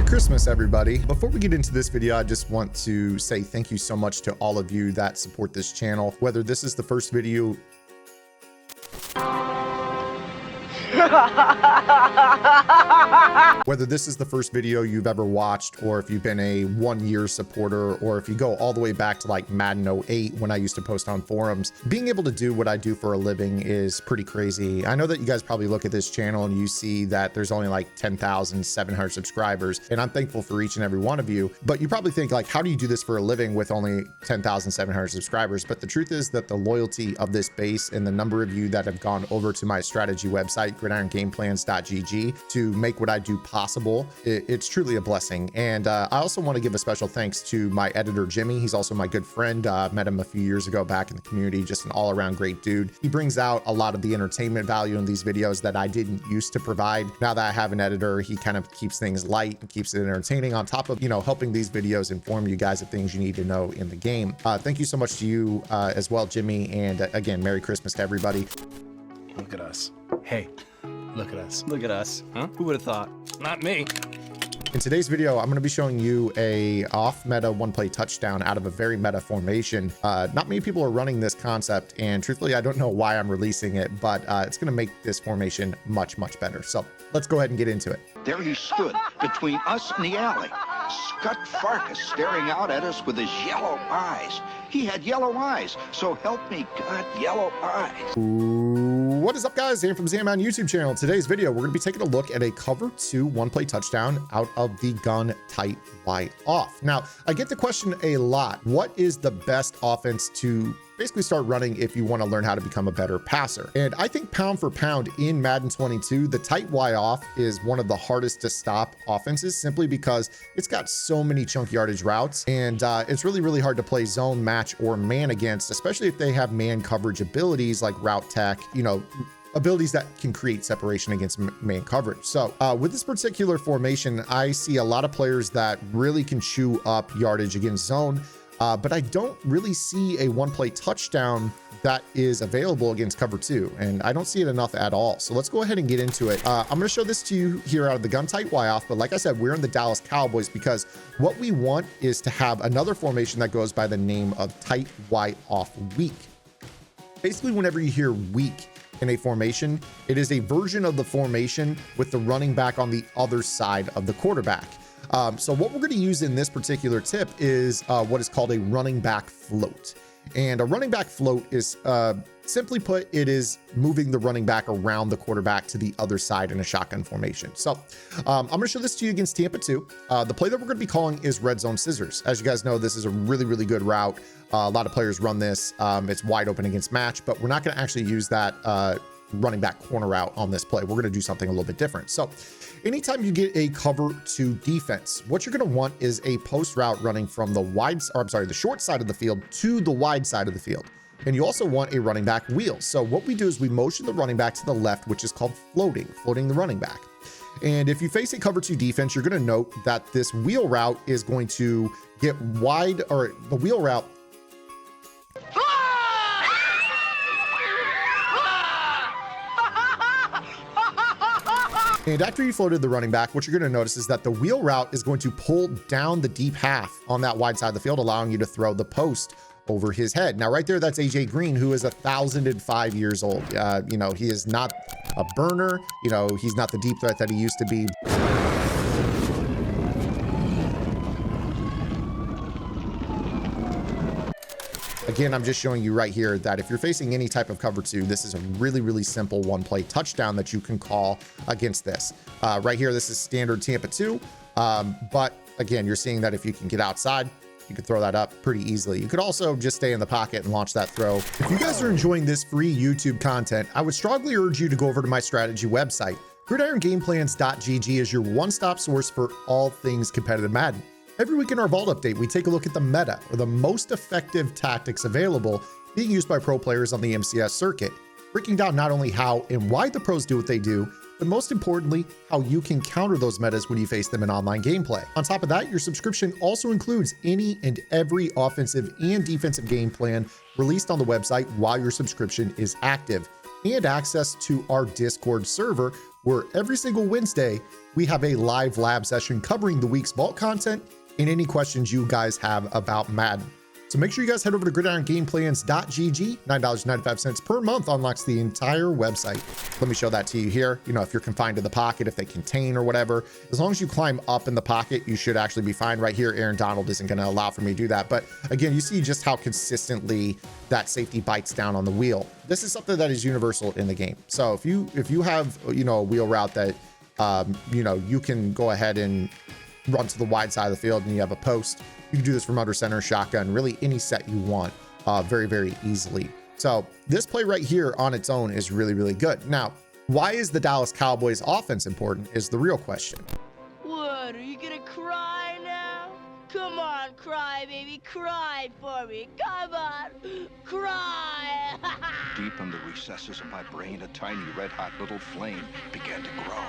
Christmas, everybody. Before we get into this video, I just want to say thank you so much to all of you that support this channel. Whether this is the first video you've ever watched, or if you've been a 1-year supporter, or if you go all the way back to like Madden 08 when I used to post on forums, being able to do what I do for a living is pretty crazy. I know that you guys probably look at this channel and you see that there's only like 10,700 subscribers, and I'm thankful for each and every one of you, but you probably think like, how do you do this for a living with only 10,700 subscribers? But the truth is that the loyalty of this base and the number of you that have gone over to my strategy website, gridirongameplans.gg, to make what I do possible, it's truly a blessing. And I also want to give a special thanks to my editor, Jimmy. He's also my good friend. Met him a few years ago back in the community, just an all-around great dude. He brings out a lot of the entertainment value in these videos that I didn't used to provide. Now that I have an editor, he kind of keeps things light and keeps it entertaining, on top of, you know, helping these videos inform you guys of things you need to know in the game. Thank you so much to you as well, Jimmy. And again, Merry Christmas to everybody. Look at us. Hey, look at us. Look at us. Huh? Who would have thought? Not me. In today's video, I'm going to be showing you a off-meta one-play touchdown out of a very meta formation. Not many people are running this concept, and truthfully, I don't know why I'm releasing it, but it's going to make this formation much, much better. So let's go ahead and get into it. There he stood between us and the alley, Scut Farkas staring out at us with his yellow eyes. He had yellow eyes, so help me God, yellow eyes. What is up, guys? Dan from Zaman YouTube channel. Today's video, we're going to be taking a look at a cover 2 one-play touchdown out of the gun tight wide off. Now, I get the question a lot. What is the best offense to basically start running if you want to learn how to become a better passer? And I think pound for pound in Madden 22, the tight Y off is one of the hardest to stop offenses, simply because it's got so many chunk yardage routes, and it's really, really hard to play zone, match, or man against, especially if they have man coverage abilities like route tech, you know, abilities that can create separation against man coverage. So with this particular formation, I see a lot of players that really can chew up yardage against zone, but I don't really see a one-play touchdown that is available against cover 2, and I don't see it enough at all. So let's go ahead and get into it. I'm going to show this to you here out of the gun tight Y off, but like I said, we're in the Dallas Cowboys because what we want is to have another formation that goes by the name of tight Y off weak. Basically, whenever you hear weak in a formation, it is a version of the formation with the running back on the other side of the quarterback. So what we're going to use in this particular tip is what is called a running back float. And a running back float is, simply put, it is moving the running back around the quarterback to the other side in a shotgun formation. So I'm going to show this to you against Tampa 2. The play that we're going to be calling is red zone scissors. As you guys know, this is a really, really good route. A lot of players run this. It's wide open against match, but we're not going to actually use that running back corner route on this play. We're going to do something a little bit different. So anytime you get a cover 2 defense, what you're going to want is a post route running from the short side of the field to the wide side of the field. And you also want a running back wheel. So what we do is we motion the running back to the left, which is called floating the running back. And if you face a cover 2 defense, you're going to note that this wheel route is going to get wide, or the wheel route And after you floated the running back, what you're going to notice is that the wheel route is going to pull down the deep half on that wide side of the field, allowing you to throw the post over his head. Now, right there, that's AJ Green, who is 1,005 years old. You know, he is not a burner. You know, he's not the deep threat that he used to be. Again, I'm just showing you right here that if you're facing any type of cover 2, this is a really, really simple one-play touchdown that you can call against this. Right here, this is standard Tampa 2. But again, you're seeing that if you can get outside, you can throw that up pretty easily. You could also just stay in the pocket and launch that throw. If you guys are enjoying this free YouTube content, I would strongly urge you to go over to my strategy website. GridironGameplans.gg is your one-stop source for all things competitive Madden. Every week in our Vault Update, we take a look at the meta, or the most effective tactics available being used by pro players on the MCS circuit, breaking down not only how and why the pros do what they do, but most importantly, how you can counter those metas when you face them in online gameplay. On top of that, your subscription also includes any and every offensive and defensive game plan released on the website while your subscription is active, and access to our Discord server where every single Wednesday, we have a live lab session covering the week's vault content and any questions you guys have about Madden. So make sure you guys head over to gridirongameplans.gg. $9.95 per month unlocks the entire website. Let me show that to you here. You know, if you're confined to the pocket, if they contain or whatever, as long as you climb up in the pocket, you should actually be fine. Right here, Aaron Donald isn't going to allow for me to do that. But again, you see just how consistently that safety bites down on the wheel. This is something that is universal in the game. So if you have, you know, a wheel route that, you know, you can go ahead and run to the wide side of the field and you have a post, you can do this from under center, shotgun, really any set you want, very, very easily. So this play right here on its own is really, really good. Now, why is the Dallas Cowboys offense important is the real question. What, are you gonna cry now? Come on, cry, baby, cry for me. Come on, cry. Deep in the recesses of my brain, a tiny red-hot little flame began to grow.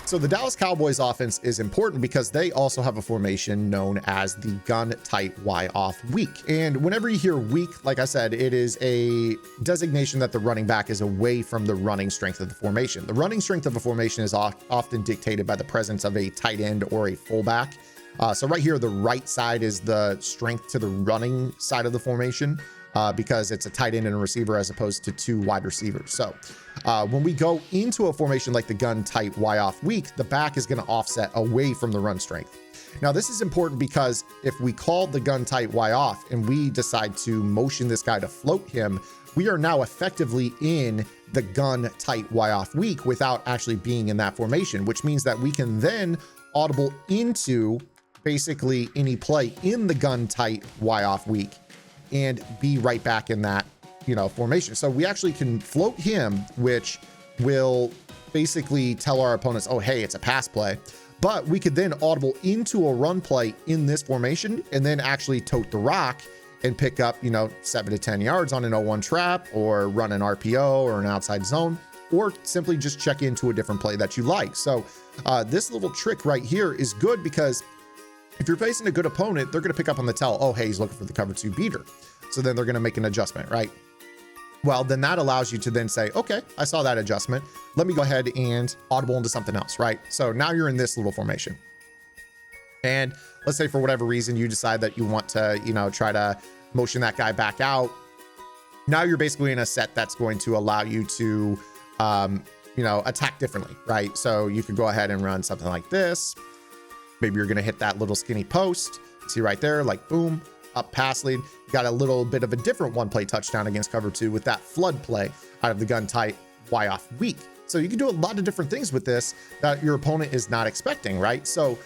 So the Dallas Cowboys offense is important because they also have a formation known as the gun tight Y off weak. And whenever you hear weak, like I said, it is a designation that the running back is away from the running strength of the formation. The running strength of a formation is often dictated by the presence of a tight end or a fullback. So right here, the right side is the strength to the running side of the formation. Because it's a tight end and a receiver as opposed to two wide receivers. So when we go into a formation like the gun tight Y off weak, the back is going to offset away from the run strength. Now, this is important because if we call the gun tight Y off and we decide to motion this guy to float him, we are now effectively in the gun tight Y off weak without actually being in that formation, which means that we can then audible into basically any play in the gun tight Y off weak and be right back in that, you know, formation. So we actually can float him, which will basically tell our opponents, oh, hey, it's a pass play. But we could then audible into a run play in this formation and then actually tote the rock and pick up, you know, 7 to 10 yards on an 0-1 trap or run an RPO or an outside zone, or simply just check into a different play that you like. So this little trick right here is good because if you're facing a good opponent, they're going to pick up on the tell, oh, hey, he's looking for the cover 2 beater. So then they're going to make an adjustment, right? Well, then that allows you to then say, okay, I saw that adjustment. Let me go ahead and audible into something else, right? So now you're in this little formation. And let's say for whatever reason, you decide that you want to, you know, try to motion that guy back out. Now you're basically in a set that's going to allow you to, you know, attack differently, right? So you could go ahead and run something like this. Maybe you're going to hit that little skinny post. See right there, like boom, up pass lead. You got a little bit of a different one play touchdown against cover 2 with that flood play out of the gun tight Y off weak. So you can do a lot of different things with this that your opponent is not expecting, right? So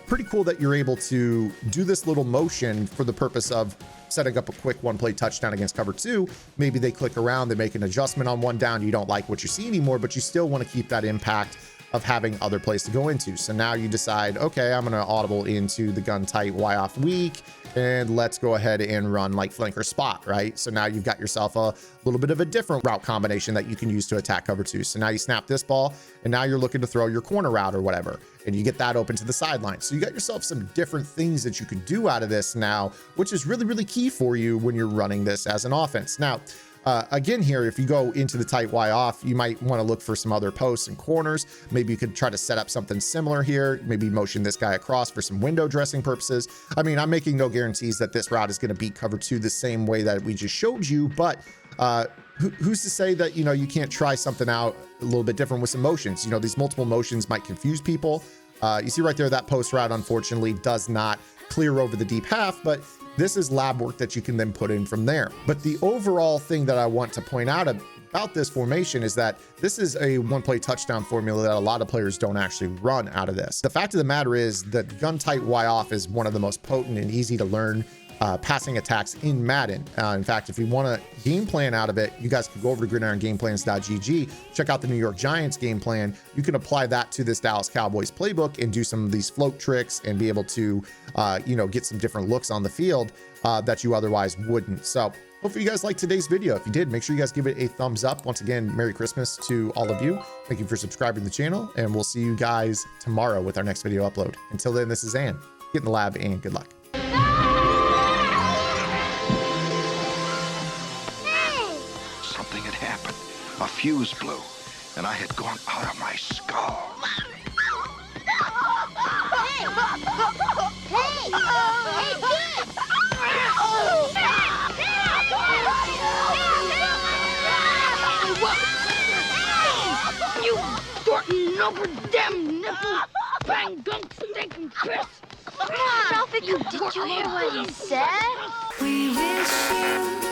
pretty cool that you're able to do this little motion for the purpose of setting up a quick one play touchdown against cover 2. Maybe they click around, they make an adjustment on one down. You don't like what you see anymore, but you still want to keep that impact of having other plays to go into. So now you decide, okay, I'm going to audible into the gun tight Y off weak, and let's go ahead and run like flanker spot, right? So now you've got yourself a little bit of a different route combination that you can use to attack cover 2. So now you snap this ball, and now you're looking to throw your corner route or whatever, and you get that open to the sideline. So you got yourself some different things that you could do out of this now, which is really, really key for you when you're running this as an offense. Now, again here, if you go into the tight Y off, you might want to look for some other posts and corners. Maybe you could try to set up something similar here. Maybe motion this guy across for some window dressing purposes. I mean, I'm making no guarantees that this route is going to beat cover 2 the same way that we just showed you, but who's to say that, you know, you can't try something out a little bit different with some motions? You know, these multiple motions might confuse people. You see right there, that post route, unfortunately, does not clear over the deep half, but this is lab work that you can then put in from there. But the overall thing that I want to point out about this formation is that this is a one play touchdown formula that a lot of players don't actually run out of this. The fact of the matter is that gun tight Y off is one of the most potent and easy to learn passing attacks in Madden. In fact, if you want a game plan out of it, you guys can go over to gridirongameplans.gg, check out the New York Giants game plan. You can apply that to this Dallas Cowboys playbook and do some of these float tricks and be able to, you know, get some different looks on the field that you otherwise wouldn't. So hopefully you guys liked today's video. If you did, make sure you guys give it a thumbs up. Once again, Merry Christmas to all of you. Thank you for subscribing to the channel, and we'll see you guys tomorrow with our next video upload. Until then, this is Ann. Get in the lab and good luck. Hey! fuse blew, and I had gone out of my skull. Hey! Hey! Hey, kid! You Thornton Noble damn nipple bang gunk stinking piss! Ralphie, did you hear what he said? We wish you